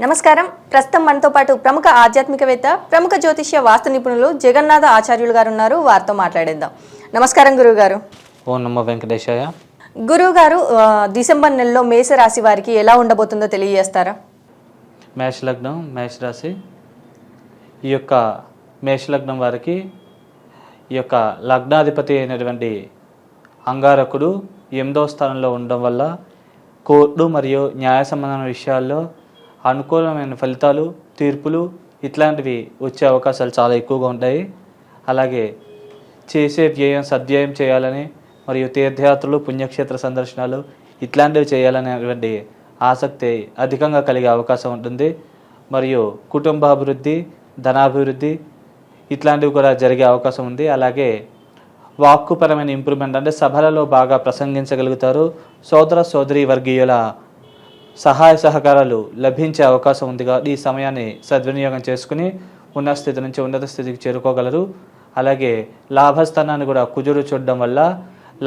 నమస్కారం. ప్రస్తుతం మనతో పాటు ప్రముఖ ఆధ్యాత్మికవేత్త, ప్రముఖ జ్యోతిష్య వాస్తు నిపుణులు జగన్నాథ ఆచార్యులు గారు ఉన్నారు. వారితో మాట్లాడేద్దాం. నమస్కారం గురువు గారు. ఓం నమో వెంకటేశాయ. గురువు గారు, డిసెంబర్ నెలలో మేషరాశి వారికి ఎలా ఉండబోతుందో తెలియజేస్తారా? మేషలగ్నం, మేషరాశి. ఈ యొక్క మేషలగ్నం వారికి ఈ యొక్క లగ్నాధిపతి అయినటువంటి అంగారకుడు 8వ స్థానంలో ఉండడం వల్ల కోర్టు మరియు న్యాయ సంబంధమైన విషయాల్లో అనుకూలమైన ఫలితాలు, తీర్పులు ఇట్లాంటివి వచ్చే అవకాశాలు చాలా ఎక్కువగా ఉంటాయి. అలాగే చేసే వ్యయం సద్వ్యయం చేయాలని మరియు తీర్థయాత్రలు, పుణ్యక్షేత్ర సందర్శనాలు ఇట్లాంటివి చేయాలనేటువంటి ఆసక్తి అధికంగా కలిగే అవకాశం ఉంటుంది. మరియు కుటుంబాభివృద్ధి, ధనాభివృద్ధి ఇట్లాంటివి కూడా జరిగే అవకాశం ఉంది. అలాగే వాక్కుపరమైన ఇంప్రూవ్మెంట్, అంటే సభలలో బాగా ప్రసంగించగలుగుతారు. సోదర సోదరి వర్గీయుల సహాయ సహకారాలు లభించే అవకాశం ఉంది. కాబట్టి ఈ సమయాన్ని సద్వినియోగం చేసుకుని ఉన్నత స్థితి నుంచి ఉన్నత స్థితికి చేరుకోగలరు. అలాగే లాభస్థానాన్ని కూడా కుజుడు చూడడం వల్ల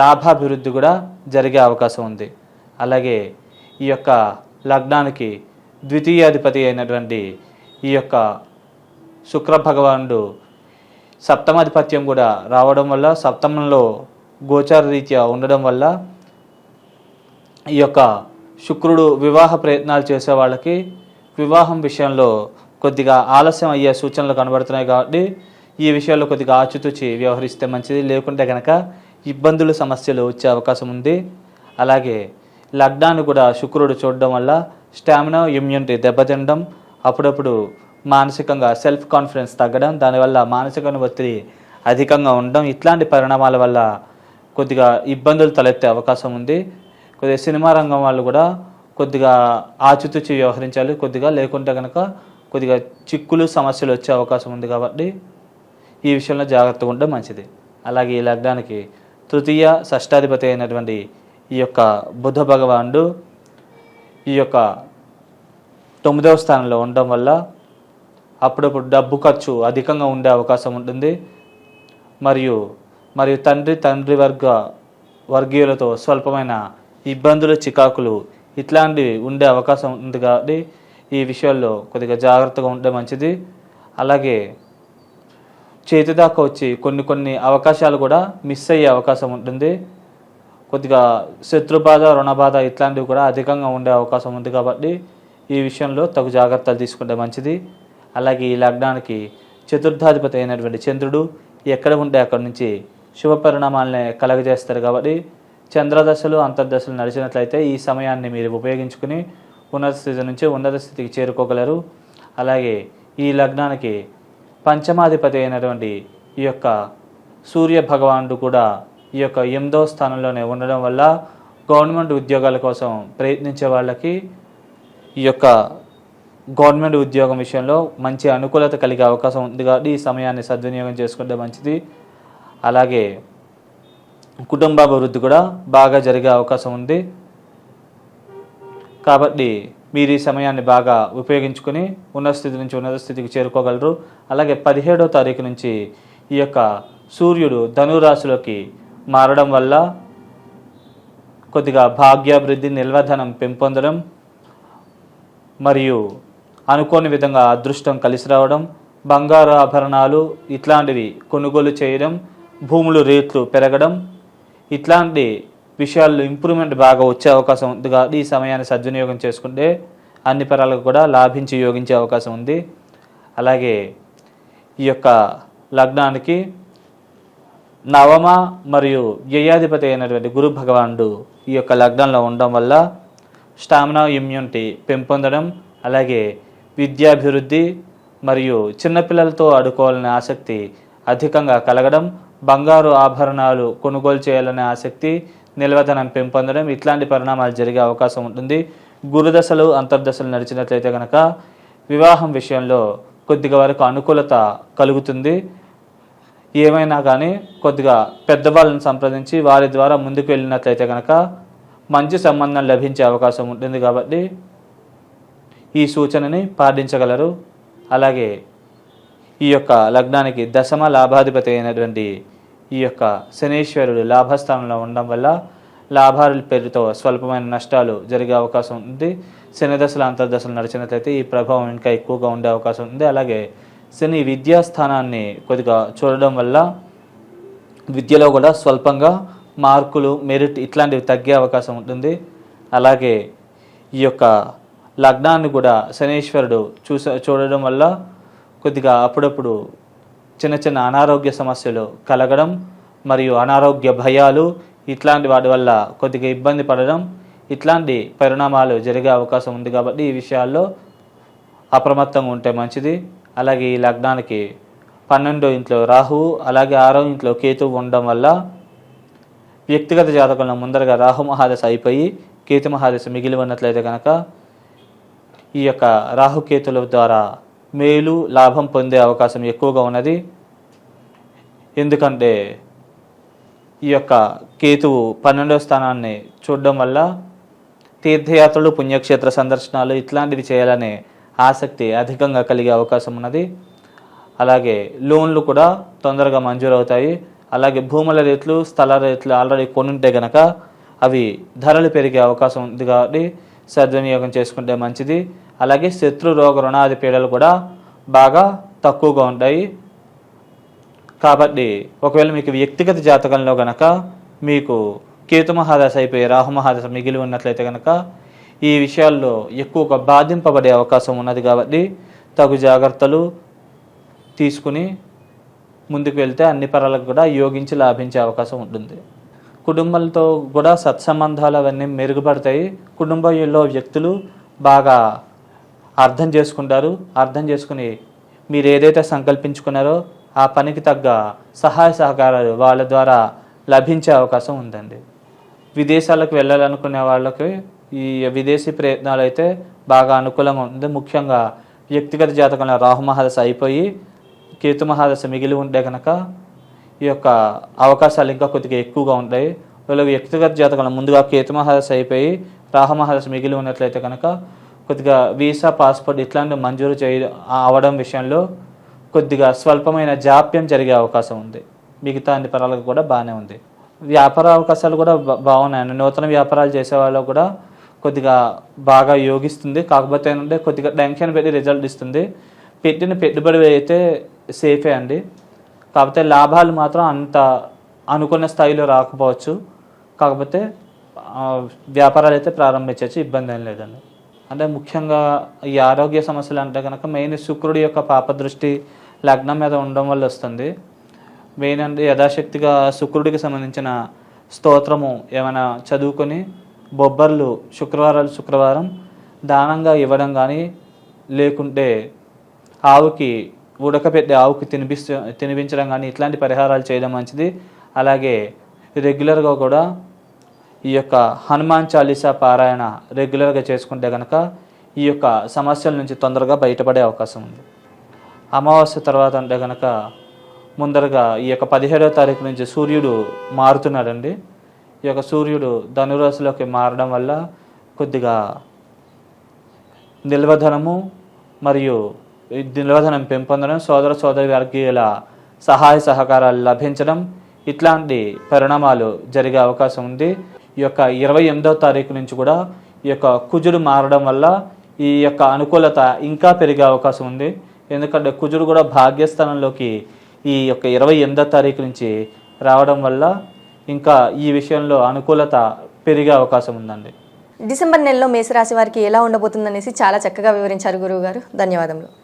లాభాభివృద్ధి కూడా జరిగే అవకాశం ఉంది. అలాగే ఈ యొక్క లగ్నానికి ద్వితీయాధిపతి అయినటువంటి ఈ యొక్క శుక్ర భగవానుడు సప్తమాధిపత్యం కూడా రావడం వల్ల, సప్తమంలో గోచార రీత్యా ఉండడం వల్ల ఈ యొక్క శుక్రుడు వివాహ ప్రయత్నాలు చేసే వాళ్ళకి వివాహం విషయంలో కొద్దిగా ఆలస్యం అయ్యే సూచనలు కనబడుతున్నాయి. కాబట్టి ఈ విషయాల్లో కొద్దిగా ఆచితూచి వ్యవహరిస్తే మంచిది. లేకుంటే కనుక ఇబ్బందులు, సమస్యలు వచ్చే అవకాశం ఉంది. అలాగే లగ్నాన్ని కూడా శుక్రుడు చూడడం వల్ల స్టామినా, ఇమ్యూనిటీ దెబ్బతినడం, అప్పుడప్పుడు మానసికంగా సెల్ఫ్ కాన్ఫిడెన్స్ తగ్గడం, దానివల్ల మానసిక ఒత్తిడి అధికంగా ఉండడం, ఇట్లాంటి పరిణామాల వల్ల కొద్దిగా ఇబ్బందులు తలెత్తే అవకాశం ఉంది. కొద్దిగా సినిమా రంగం వాళ్ళు కూడా కొద్దిగా ఆచితూచి వ్యవహరించాలి కొద్దిగా. లేకుంటే కనుక కొద్దిగా చిక్కులు, సమస్యలు వచ్చే అవకాశం ఉంది. కాబట్టి ఈ విషయంలో జాగ్రత్తగా ఉంటే మంచిది. అలాగే ఈ లగ్నానికి తృతీయ షష్టాధిపతి అయినటువంటి ఈ యొక్క బుధ భగవానుడు ఈ యొక్క 9వ స్థానంలో ఉండడం వల్ల అప్పుడప్పుడు డబ్బు ఖర్చు అధికంగా ఉండే అవకాశం ఉంటుంది. మరియు తండ్రి వర్గీయులతో స్వల్పమైన ఇబ్బందులు, చికాకులు ఇట్లాంటివి ఉండే అవకాశం ఉంది. కాబట్టి ఈ విషయాల్లో కొద్దిగా జాగ్రత్తగా ఉంటే మంచిది. అలాగే చేతి దాకా వచ్చి కొన్ని అవకాశాలు కూడా మిస్ అయ్యే అవకాశం ఉంటుంది. కొద్దిగా శత్రుబాధ, రుణబాధ ఇట్లాంటివి కూడా అధికంగా ఉండే అవకాశం ఉంది. కాబట్టి ఈ విషయంలో తగు జాగ్రత్తలు తీసుకుంటే మంచిది. అలాగే ఈ లగ్నానికి చతుర్థాధిపతి అయినటువంటి చంద్రుడు ఎక్కడ ఉంటే అక్కడి నుంచి శుభ పరిణామాలని కలగజేస్తారు. కాబట్టి చంద్రదశలు, అంతర్దశలు నడిచినట్లయితే ఈ సమయాన్ని మీరు ఉపయోగించుకుని ఉన్నత స్థితి నుంచి ఉన్నత స్థితికి చేరుకోగలరు. అలాగే ఈ లగ్నానికి పంచమాధిపతి అయినటువంటి ఈ యొక్క సూర్య భగవానుడు కూడా ఈ యొక్క 8వ స్థానంలోనే ఉండడం వల్ల గవర్నమెంట్ ఉద్యోగాల కోసం ప్రయత్నించే వాళ్ళకి ఈ యొక్క గవర్నమెంట్ ఉద్యోగం విషయంలో మంచి అనుకూలత కలిగే అవకాశం ఉంది. కాబట్టి ఈ సమయాన్ని సద్వినియోగం చేసుకుంటే మంచిది. అలాగే కుటుంబాభివృద్ధి కూడా బాగా జరిగే అవకాశం ఉంది. కాబట్టి మీరు ఈ సమయాన్ని బాగా ఉపయోగించుకుని ఉన్నత స్థితి నుంచి ఉన్నత స్థితికి చేరుకోగలరు. అలాగే 17వ తారీఖు నుంచి ఈ యొక్క సూర్యుడు ధనురాశిలోకి మారడం వల్ల కొద్దిగా భాగ్యాభివృద్ధి, నిల్వధనం పెంపొందడం మరియు అనుకోని విధంగా అదృష్టం కలిసి రావడం, బంగారు ఆభరణాలు ఇట్లాంటివి కొనుగోలు చేయడం, భూములు రేట్లు పెరగడం ఇట్లాంటి విషయాల్లో ఇంప్రూవ్మెంట్ బాగా వచ్చే అవకాశం ఉంది. కాబట్టి ఈ సమయాన్ని సద్వినియోగం చేసుకుంటే అన్ని పరాలకు కూడా లాభించి యోగించే అవకాశం ఉంది. అలాగే ఈ యొక్క లగ్నానికి నవమ మరియు వ్యయాధిపతి అయినటువంటి గురు భగవానుడు ఈ యొక్క లగ్నంలో ఉండడం వల్ల స్టామినా, ఇమ్యూనిటీ పెంపొందడం, అలాగే విద్యాభివృద్ధి మరియు చిన్నపిల్లలతో ఆడుకోవాలనే ఆసక్తి అధికంగా కలగడం, బంగారు ఆభరణాలు కొనుగోలు చేయాలనే ఆసక్తి, నిల్వధనం పెంపొందడం ఇట్లాంటి పరిణామాలు జరిగే అవకాశం ఉంటుంది. గురుదశలు, అంతర్దశలు నడిచినట్లయితే కనుక వివాహం విషయంలో కొద్దిగా వరకు అనుకూలత కలుగుతుంది. ఏమైనా కానీ కొద్దిగా పెద్దవాళ్ళని సంప్రదించి వారి ద్వారా ముందుకు వెళ్ళినట్లయితే కనుక మంచి సంబంధం లభించే అవకాశం ఉంటుంది. కాబట్టి ఈ సూచనని పాటించగలరు. అలాగే ఈ యొక్క లగ్నానికి దశమ లాభాధిపతి అయినటువంటి ఈ యొక్క శనీశ్వరుడు లాభస్థానంలో ఉండడం వల్ల లాభాల పేరుతో స్వల్పమైన నష్టాలు జరిగే అవకాశం ఉంది. శని దశలు అంతర్దశలు నడిచినట్లయితే ఈ ప్రభావం ఇంకా ఎక్కువగా ఉండే అవకాశం ఉంది. అలాగే శని విద్యాస్థానాన్ని కొద్దిగా చూడడం వల్ల విద్యలో కూడా స్వల్పంగా మార్కులు, మెరిట్ ఇట్లాంటివి తగ్గే అవకాశం ఉంటుంది. అలాగే ఈ యొక్క లగ్నాన్ని కూడా శనీశ్వరుడు చూడడం వల్ల కొద్దిగా అప్పుడప్పుడు చిన్న చిన్న అనారోగ్య సమస్యలు కలగడం మరియు అనారోగ్య భయాలు ఇట్లాంటి వాటి వల్ల కొద్దిగా ఇబ్బంది పడడం ఇట్లాంటి పరిణామాలు జరిగే అవకాశం ఉంది. కాబట్టి ఈ విషయాల్లో అప్రమత్తంగా ఉంటే మంచిది. అలాగే ఈ లగ్నానికి 12వ ఇంట్లో రాహువు, అలాగే 6వ ఇంట్లో కేతువు ఉండడం వల్ల వ్యక్తిగత జాతకంలో ముందరగా రాహు మహాదశ అయిపోయి కేతు మహాదశ మిగిలి ఉన్నట్లయితే కనుక ఈ యొక్క రాహుకేతుల ద్వారా మేలు లాభం పొందే అవకాశం ఎక్కువగా ఉన్నది. ఎందుకంటే ఈ యొక్క కేతువు 12వ స్థానాన్ని చూడడం వల్ల తీర్థయాత్రలు, పుణ్యక్షేత్ర సందర్శనాలు ఇట్లాంటివి చేయాలనే ఆసక్తి అధికంగా కలిగే అవకాశం ఉన్నది. అలాగే లోన్లు కూడా తొందరగా మంజూరు అవుతాయి. అలాగే భూముల రేట్లు, స్థల రేట్లు ఆల్రెడీ కొనుంటే కనుక అవి ధరలు పెరిగే అవకాశం ఉంది. కాబట్టి సద్వినియోగం చేసుకుంటే మంచిది. అలాగే శత్రు రోగ రుణాది పీడలు కూడా బాగా తక్కువగా ఉంటాయి. కాబట్టి ఒకవేళ మీకు వ్యక్తిగత జాతకంలో కనుక మీకు కేతు మహాదశ అయిపోయి రాహు మహాదశ మిగిలి ఉన్నట్లయితే కనుక ఈ విషయాల్లో ఎక్కువగా బాధింపబడే అవకాశం ఉన్నది. కాబట్టి తగు జాగ్రత్తలు తీసుకుని ముందుకు వెళ్తే అన్ని పరాలకు కూడా యోగించి లాభించే అవకాశం ఉంటుంది. కుటుంబాలతో కూడా సత్సంబంధాలు అవన్నీ మెరుగుపడతాయి. కుటుంబంలో వ్యక్తులు బాగా అర్థం చేసుకుంటారు. అర్థం చేసుకుని మీరు ఏదైతే సంకల్పించుకున్నారో ఆ పనికి తగ్గ సహాయ సహకారాలు వాళ్ళ ద్వారా లభించే అవకాశం ఉందండి. విదేశాలకు వెళ్ళాలనుకునే వాళ్ళకి ఈ విదేశీ ప్రయత్నాలు అయితే బాగా అనుకూలంగా ఉంటుంది. ముఖ్యంగా వ్యక్తిగత జాతకంలో రాహు మహాదశ అయిపోయి కేతు మహాదశ మిగిలి ఉంటే కనుక ఈ యొక్క అవకాశాలు ఇంకా కొద్దిగా ఎక్కువగా ఉంటాయి. వీళ్ళ వ్యక్తిగత జాతకంలో ముందుగా కేతు మహాదశ అయిపోయి రాహు మహాదశ మిగిలి ఉన్నట్లయితే కనుక కొద్దిగా వీసా, పాస్పోర్ట్ ఇట్లాంటివి మంజూరు అవడం విషయంలో కొద్దిగా స్వల్పమైన జాప్యం జరిగే అవకాశం ఉంది. మిగతా అన్ని పరాలకు కూడా బాగానే ఉంది. వ్యాపార అవకాశాలు కూడా బాగున్నాయండి. నూతన వ్యాపారాలు చేసే వాళ్ళకు కూడా కొద్దిగా బాగా యోగిస్తుంది. కాకపోతే ఏంటంటే కొద్దిగా టెన్షన్ పెట్టి రిజల్ట్ ఇస్తుంది. పెట్టిన పెట్టుబడి అయితే సేఫే అండి. కాకపోతే లాభాలు మాత్రం అంత అనుకున్న స్థాయిలో రాకపోవచ్చు. కాకపోతే వ్యాపారాలు అయితే ప్రారంభించవచ్చు, ఇబ్బంది ఏం లేదండి. అంటే ముఖ్యంగా ఈ ఆరోగ్య సమస్యలు అంటే కనుక మెయిన్ శుక్రుడి యొక్క పాపదృష్టి లగ్నం మీద ఉండడం వల్ల వస్తుంది. మెయిన్ అంటే యథాశక్తిగా శుక్రుడికి సంబంధించిన స్తోత్రము ఏమైనా చదువుకొని బొబ్బర్లు శుక్రవారం దానంగా ఇవ్వడం కానీ, లేకుంటే ఆవుకి ఉడకపెట్టి ఆవుకి తినిపించడం కానీ ఇట్లాంటి పరిహారాలు చేయడం మంచిది. అలాగే రెగ్యులర్గా కూడా ఈ యొక్క హనుమాన్ చాలీసా పారాయణ రెగ్యులర్గా చేసుకుంటే కనుక ఈ యొక్క సమస్యల నుంచి తొందరగా బయటపడే అవకాశం ఉంది. అమావాస్య తర్వాత అంటే కనుక ముందరగా ఈ యొక్క 17వ తారీఖు నుంచి సూర్యుడు మారుతున్నాడండి. ఈ యొక్క సూర్యుడు ధనురాశిలోకి మారడం వల్ల కొద్దిగా నిల్వధనము మరియు నిల్వధనం పెంపొందడం, సోదరి వర్గీయుల సహాయ సహకారాలు లభించడం ఇట్లాంటి పరిణామాలు జరిగే అవకాశం ఉంది. ఈ యొక్క 28వ తారీఖు నుంచి కూడా ఈ యొక్క కుజుడు మారడం వల్ల ఈ యొక్క అనుకూలత ఇంకా పెరిగే అవకాశం ఉంది. ఎందుకంటే కుజుడు కూడా భాగ్యస్థానంలోకి ఈ యొక్క 28వ తారీఖు నుంచి రావడం వల్ల ఇంకా ఈ విషయంలో అనుకూలత పెరిగే అవకాశం ఉందండి. డిసెంబర్ నెలలో మేషరాశి వారికి ఎలా ఉండబోతుందనేసి చాలా చక్కగా వివరించారు గురువు గారు. ధన్యవాదములు.